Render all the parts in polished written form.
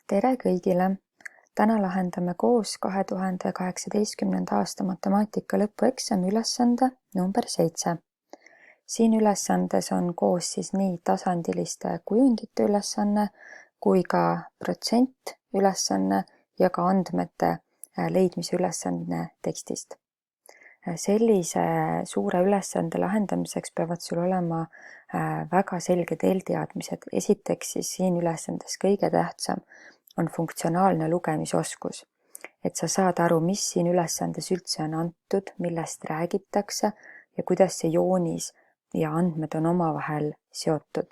Tere kõigile! Täna lahendame koos 2018. aasta matemaatika lõpueksami ülesande number 7. Siin ülesandes on koos siis nii tasandiliste kujundite ülesanne kui ka protsent ülesanne ja ka andmete leidmise ülesanne tekstist. Sellise suure ülesande lahendamiseks peavad sul olema väga selged eelteadmised. Esiteks siis siin ülesandes kõige tähtsam on funktsionaalne lugemisoskus. Et sa saad aru, mis siin ülesandes üldse on antud, millest räägitakse ja kuidas see joonis ja andmed on omavahel seotud.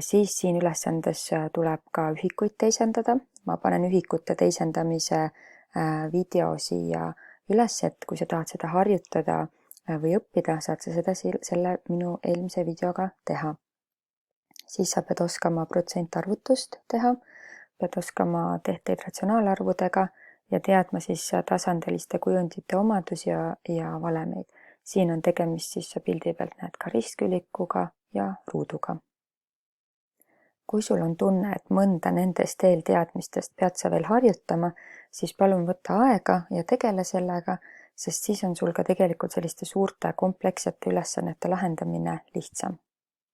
Siis siin ülesandes tuleb ka ühikuid teisendada. Ma panen ühikute teisendamise video siia üles, et kui sa tahad seda harjutada või õppida, saad sa seda selle minu eelmise videoga teha. Siis sa pead oskama protsentarvutust teha, pead oskama tehteid ratsionaalarvudega ja teadma siis tasandiliste kujundite omadusi ja valemeid. Siin on tegemist siis sa pildi pealt näed ka ristkülikuga ja ruuduga. Kui sul on tunne, et mõnda nendest eelteadmistest pead sa veel harjutama, siis palun võtta aega ja tegele sellega, sest siis on sul ka tegelikult selliste suurte komplekssete ülesannete lahendamine lihtsam.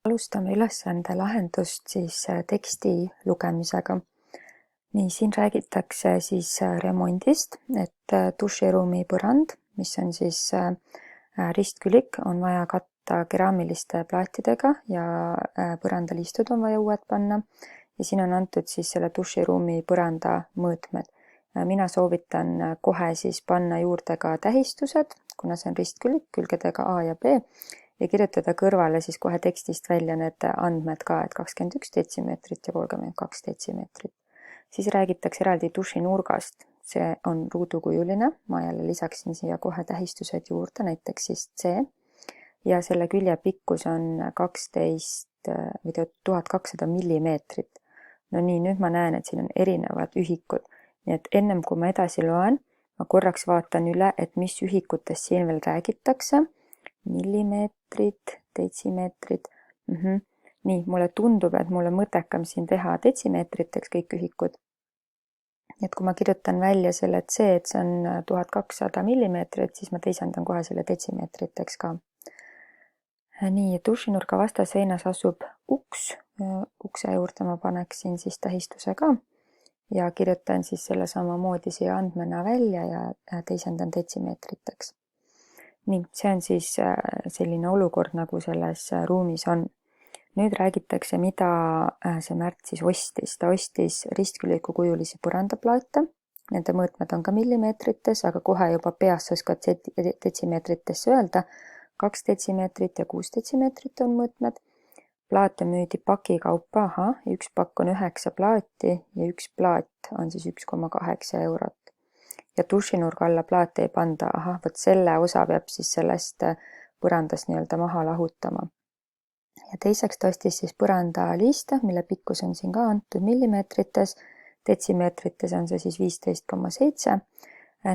Alustame ülesande lahendust siis teksti lugemisega. Nii, siin räägitakse siis remondist, et duširuumi põrand, mis on siis ristkülik, on vaja katta keraamiliste plaatidega ja põrandaliistud on vaja uued panna ja siin on antud siis selle duširuumi põranda mõõtmed. Mina soovitan kohe siis panna juurde ka tähistused, kuna see on ristkülik, külgedega A ja B ja kirjutada kõrvale siis kohe tekstist välja need andmed ka, et 21 detsimeetrit ja 32 detsimeetrit. Siis räägitakse eraldi dušinurgast, see on ruudukujuline, ma jälle lisaksin siia kohe tähistused juurde, näiteks siis C ja selle külje pikkus on 1200 millimeetrit. No nii, nüüd ma näen, et siin on erinevad ühikud, nii et ennem kui ma edasi loen, ma korraks vaatan üle, et mis ühikutest siin veel räägitakse. Millimeetrid, detsimeetrid. Nii, mulle tundub, et mulle mõttekam siin teha detsimeetriteks kõik ühikud. Et kui ma kirjutan välja selle C, et see on 1200 millimeetrit, siis ma teisendan kohe selle detsimeetriteks ka. Nii, dušinurga vastaseinas asub uks. Ukse juurde ma paneksin siis tähistuse ka ja kirjutan siis selle samamoodi siia andmena välja ja teisendan detsimeetriteks. Nii, see on siis selline olukord, nagu selles ruumis on. Nüüd räägitakse, mida see Märt siis ostis. Ta ostis ristküliku kujulisi põrandaplaate. Nende mõõtmed on ka millimeetrites, aga kohe juba peast oskad detsimeetritesse öelda. 2 detsimeetrit ja 6 detsimeetrit on mõõtmed. Plaate müüdi pakikaupa, üks pakk on 9 plaati ja üks plaat on siis 1,8 eurot. Ja dušinurga alla plaate ei panda, võt selle osa peab siis sellest põrandast nii-öelda maha lahutama. Ja teiseks ta ostis siis põrandaliiste, mille pikkus on siin ka antud millimeetrites, detsimeetrites on see siis 15,7.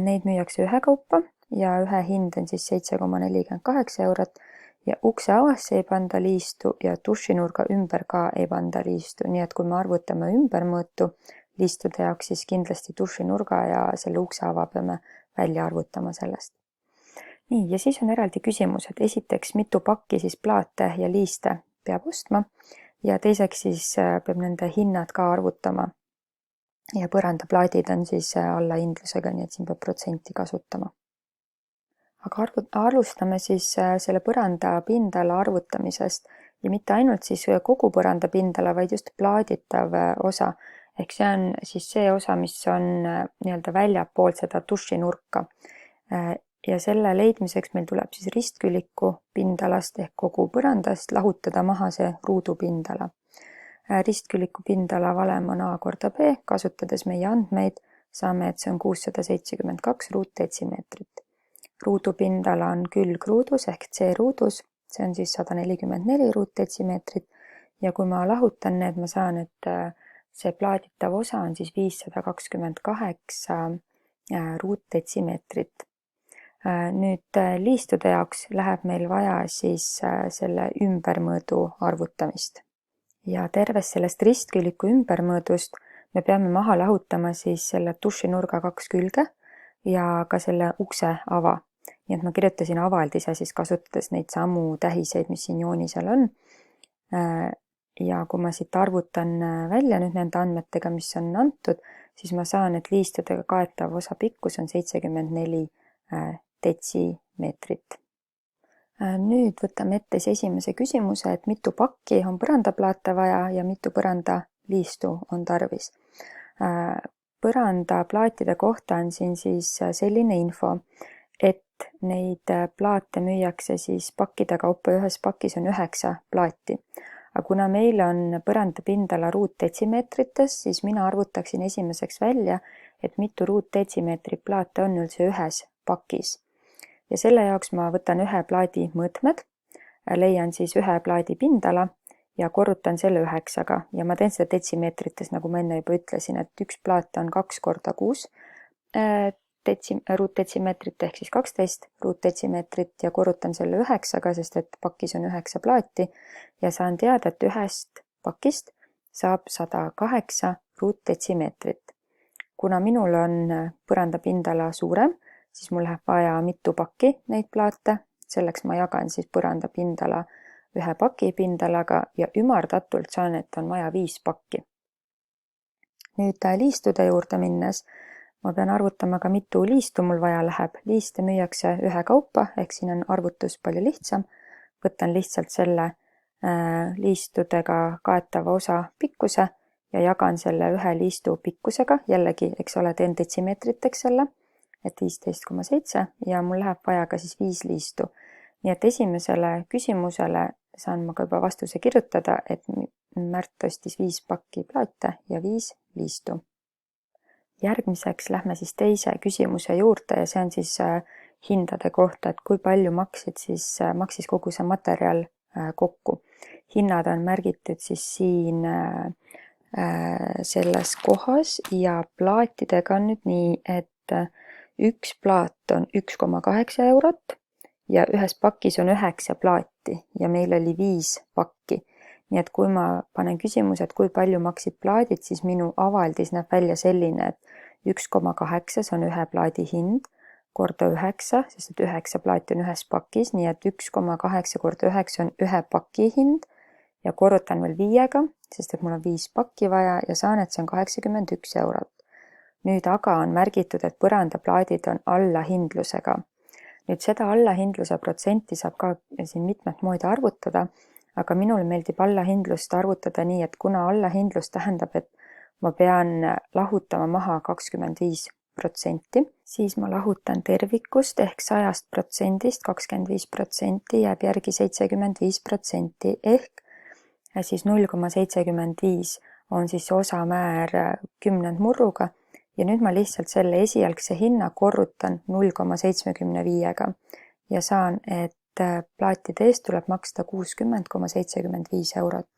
Neid müüakse ühekaupa ja ühe hind on siis 7,48 eurot ja ukse avasse ei panda liistu ja dušinurga ümber ka ei panda liistu, nii et kui me arvutame ümbermõõtu liistude jaoks, siis kindlasti dušinurga ja selle ukse ava peame välja arvutama sellest. Nii, ja siis on eraldi küsimus, et esiteks mitu pakki siis plaate ja liiste peab ostma ja teiseks siis peab nende hinnad ka arvutama. Ja põrandaplaadid on siis alla hindlusega, nii et siin peab protsenti kasutama. Aga alustame siis selle põranda pindala arvutamisest ja mitte ainult siis kogu põranda pindala, vaid just plaaditav osa. Ehk see on siis see osa, mis on nii-öelda väljapool seda dušinurka. Ja selle leidmiseks meil tuleb siis ristküliku pindalast ehk kogu põrandast lahutada maha see ruudupindala. Ristküliku pindala valem on A korda B, kasutades meie andmeid saame, et see on 672 ruutdetsimeetrit. Ruudupindala on külgruudus ehk C ruudus, see on siis 144 ruutdetsimeetrit ja kui ma lahutan need, ma saan, et see plaaditav osa on siis 528 ruutdetsimeetrit. Nüüd liistude jaoks läheb meil vaja siis selle ümbermõõdu arvutamist. Ja tervest sellest ristküliku ümbermõõdust me peame maha lahutama siis selle dušinurga 2 külge ja ka selle ukse ava. Nii et ma kirjutasin avaldise siis kasutades neid samu tähiseid, mis siin joonisel on. Ja kui ma siit arvutan välja nüüd nende andmetega, mis on antud, siis ma saan, et liistudega kaetav osa pikkus on 74 detsimeetrit. Nüüd võtame ette siis esimese küsimuse, et mitu pakki on põrandaplaate vaja ja mitu põrandaliistu on tarvis. Põrandaplaatide kohta on siin siis selline info, et neid plaate müüakse siis pakkide kaupa, ühes pakis on 9 plaati. Aga kuna meil on põrandapindala ruutdetsimeetrites, siis mina arvutaksin esimeseks välja, et mitu ruutdetsimeetrit plaate on üldse ühes pakis. Ja selle jaoks ma võtan ühe plaadi mõõtmed, leian siis ühe plaadi pindala ja korrutan selle 9-ga. Ja ma teen seda detsimeetrites, nagu ma enne juba ütlesin, et üks plaat on 2 korda 6 ruutdetsimeetrit ehk siis 12 ruutdetsimeetrit ja korrutan selle 9-ga, sest et pakis on 9 plaati ja saan teada, et ühest pakist saab 108 ruutdetsimeetrit. Kuna minul on põrandapindala suurem, siis mul läheb vaja mitu pakki neid plaate, selleks ma jagan siis põrandapindala ühe paki pindalaga ja ümardatult saan, et on vaja 5 pakki. Nüüd liistude juurde minnes ma pean arvutama ka mitu liistu mul vaja läheb. Liiste müüakse ühe kaupa, ehk siin on arvutus palju lihtsam. Võtan lihtsalt selle liistudega kaetava osa pikkuse ja jagan selle ühe liistu pikkusega. Jällegi, eks ole, teen detsimeetriteks selle, et 15,7 ja mul läheb vaja ka siis 5 liistu. Nii et esimesele küsimusele saan ma ka juba vastuse kirjutada, et Märt ostis 5 pakki plaate ja 5 liistu. Järgmiseks lähme siis teise küsimuse juurde ja see on siis hindade kohta, et kui palju maksis kogu see materjal kokku. Hinnad on märgitud siis siin selles kohas ja plaatidega on nüüd nii, et üks plaat on 1,8 eurot ja ühes pakis on 9 plaati ja meil oli 5 pakki. Nii et kui ma panen küsimuse, et kui palju maksid plaadid, siis minu avaldis näeb välja selline, et 1,8 see on ühe plaadi hind korda 9, sest et 9 plaati on ühes pakis, nii et 1,8 korda 9 on ühe paki hind ja korrutan veel 5-ga, sest et mul on 5 pakki vaja ja saan, et see on 81 eurot. Nüüd aga on märgitud, et põrandaplaadid on allahindlusega. Nüüd seda allahindluse protsenti saab ka siin mitmet moodi arvutada, aga minul meeldib allahindlust arvutada nii, et kuna allahindlus tähendab, et ma pean lahutama maha 25%, siis ma lahutan tervikust ehk 100%, 25% jääb järgi 75% ehk siis 0,75 on siis osamäär 10 murruga ja nüüd ma lihtsalt selle esialgse hinna korrutan 0,75-ga ja saan, et plaatide eest tuleb maksta 60,75 eurot.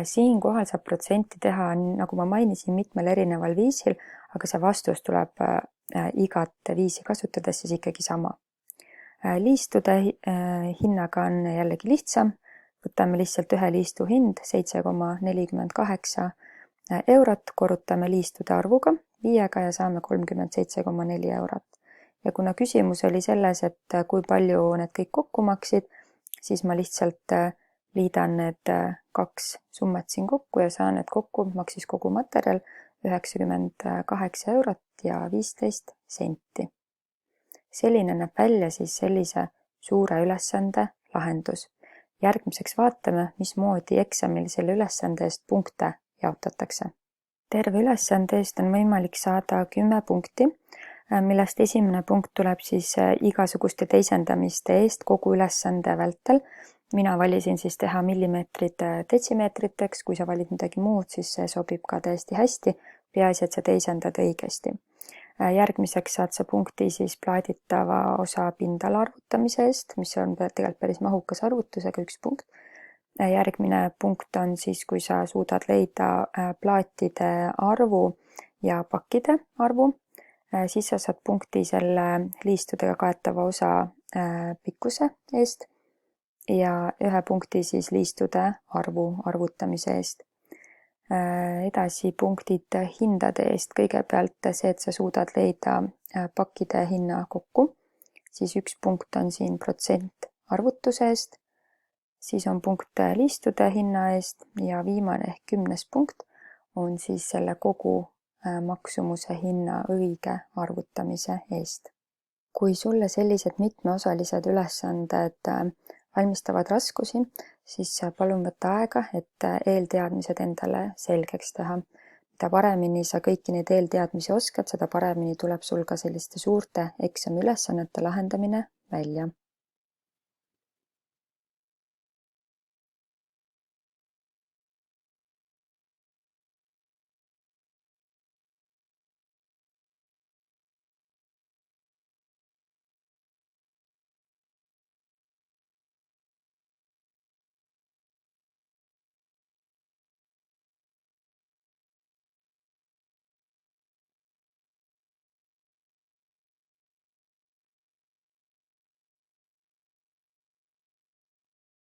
Siinkohal saab protsenti teha, nagu ma mainisin, mitmel erineval viisil, aga see vastus tuleb igat viisi kasutades siis ikkagi sama. Liistude hinnaga on jällegi lihtsam. Võtame lihtsalt ühe liistu hind 7,48 eurot, korrutame liistude arvuga 5-ga ja saame 37,4 eurot. Ja kuna küsimus oli selles, et kui palju need kõik kokku maksid, siis ma lihtsalt liidan need 2 summat siin kokku ja saan, et kokku maksis kogu materjal 98 eurot ja 15 senti. Selline näeb välja siis sellise suure ülesande lahendus. Järgmiseks vaatame, mismoodi eksamil selle ülesande eest punkte jaotatakse. Terve ülesande eest on võimalik saada 10 punkti, millest esimene punkt tuleb siis igasuguste teisendamiste eest kogu ülesande vältel. Mina valisin siis teha millimeetrid detsimeetriteks, kui sa valid midagi muud, siis see sobib ka täiesti hästi, peaasi, et sa teisendad õigesti. Järgmiseks saad sa punkti siis plaaditava osa pindala arvutamise eest, mis on tegelikult päris mahukas arvutusega 1 punkt. Järgmine punkt on siis, kui sa suudad leida plaatide arvu ja pakkide arvu, siis sa saad punkti selle liistudega kaetava osa pikkuse eest ja 1 punkti siis liistude arvu arvutamise eest. Edasi punktid hindade eest. Kõigepealt see, et sa suudad leida pakkide hinna kokku, siis 1 punkt on siin protsent arvutuse eest, siis on punkt liistude hinna eest ja viimane ehk 10. punkt on siis selle kogu maksumuse hinna õige arvutamise eest. Kui sulle sellised mitmeosalised ülesanded valmistavad raskusi, siis palun võtta aega, et eelteadmised endale selgeks teha. Mida paremini sa kõiki neid eelteadmisi oskad, seda paremini tuleb sul ka selliste suurte eksamiülesannete lahendamine välja.